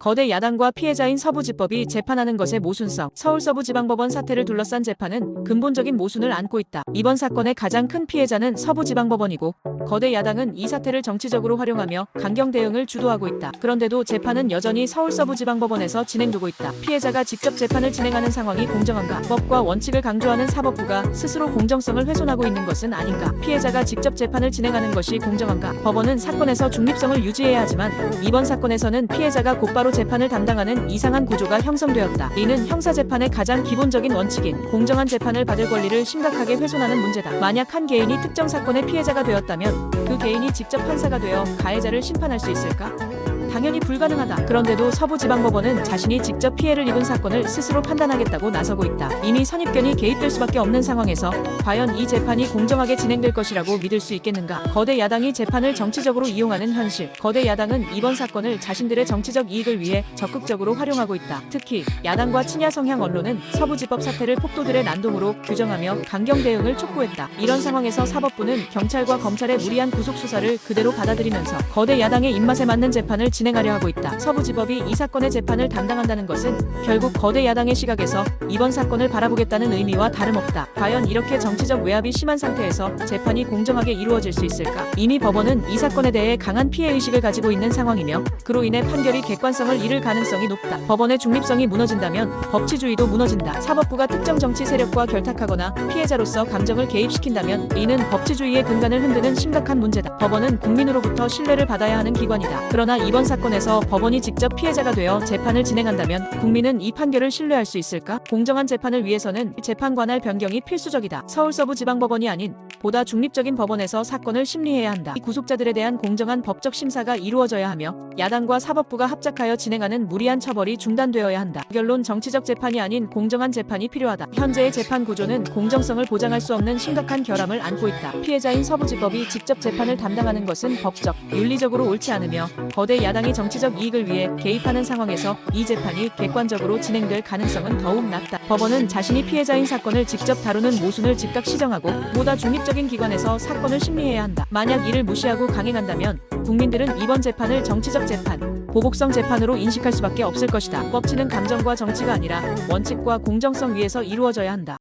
거대 야당과 피해자인 서부지법이 재판하는 것의 모순성. 서울서부지방법원 사태를 둘러싼 재판은 근본적인 모순을 안고 있다. 이번 사건의 가장 큰 피해자는 서부지방법원이고 거대 야당은 이 사태를 정치적으로 활용하며 강경 대응을 주도하고 있다. 그런데도 재판은 여전히 서울서부지방법원에서 진행되고 있다. 피해자가 직접 재판을 진행하는 상황이 공정한가? 법과 원칙을 강조하는 사법부가 스스로 공정성을 훼손하고 있는 것은 아닌가? 피해자가 직접 재판을 진행하는 것이 공정한가? 법원은 사건에서 중립성을 유지해야 하지만 이번 사건에서는 피해자가 곧바로 재판을 담당하는 이상한 구조가 형성되었다. 이는 형사재판의 가장 기본적인 원칙인 공정한 재판을 받을 권리를 심각하게 훼손하는 문제다. 만약 한 개인이 특정 사건의 피해자가 되었다면 그 개인이 직접 판사가 되어 가해자를 심판할 수 있을까? 당연히 불가능하다. 그런데도 서부지방법원은 자신이 직접 피해를 입은 사건을 스스로 판단하겠다고 나서고 있다. 이미 선입견이 개입될 수밖에 없는 상황에서 과연 이 재판이 공정하게 진행될 것이라고 믿을 수 있겠는가? 거대 야당이 재판을 정치적으로 이용하는 현실. 거대 야당은 이번 사건을 자신들의 정치적 이익을 위해 적극적으로 활용하고 있다. 특히 야당과 친야 성향 언론은 서부지법 사태를 폭도들의 난동으로 규정하며 강경 대응을 촉구했다. 이런 상황에서 사법부는 경찰과 검찰의 무리한 구속 수사를 그대로 받아들이면서 거대 야당의 입맛에 맞는 재판을 진행하려 하고 있다. 서부지법이 이 사건의 재판을 담당한다는 것은 결국 거대 야당의 시각에서 이번 사건을 바라보겠다는 의미와 다름없다. 과연 이렇게 정치적 외압이 심한 상태에서 재판이 공정하게 이루어질 수 있을까? 이미 법원은 이 사건에 대해 강한 피해의식을 가지고 있는 상황이며 그로 인해 판결이 객관성을 잃을 가능성이 높다. 법원의 중립성이 무너진다면 법치주의도 무너진다. 사법부가 특정 정치 세력과 결탁하거나 피해자로서 감정을 개입시킨다면 이는 법치주의의 근간을 흔드는 심각한 문제다. 법원은 국민으로부터 신뢰를 받아야 하는 기관이다. 그러나 이번 사건에서 법원이 직접 피해자가 되어 재판을 진행한다면 국민은 이 판결을 신뢰할 수 있을까? 공정한 재판을 위해서는 재판 관할 변경이 필수적이다. 서울서부지방법원이 아닌 보다 중립적인 법원에서 사건을 심리해야 한다. 이 구속자들에 대한 공정한 법적 심사가 이루어져야 하며 야당과 사법부가 합작하여 진행하는 무리한 처벌이 중단되어야 한다. 결론 정치적 재판이 아닌 공정한 재판이 필요하다. 현재의 재판 구조는 공정성을 보장할 수 없는 심각한 결함을 안고 있다. 피해자인 서부지법이 직접 재판을 담당하는 것은 법적, 윤리적으로 옳지 않으며 거대 야당이 정치적 이익을 위해 개입하는 상황에서 이 재판이 객관적으로 진행될 가능성은 더욱 낮다. 법원은 자신이 피해자인 사건을 직접 다루는 모순을 즉각 시정하고 보다 중립적인 기관에서 사건을 심리해야 한다. 만약 이를 무시하고 강행한다면 국민들은 이번 재판을 정치적 재판, 보복성 재판으로 인식할 수밖에 없을 것이다. 법치는 감정과 정치가 아니라 원칙과 공정성 위에서 이루어져야 한다.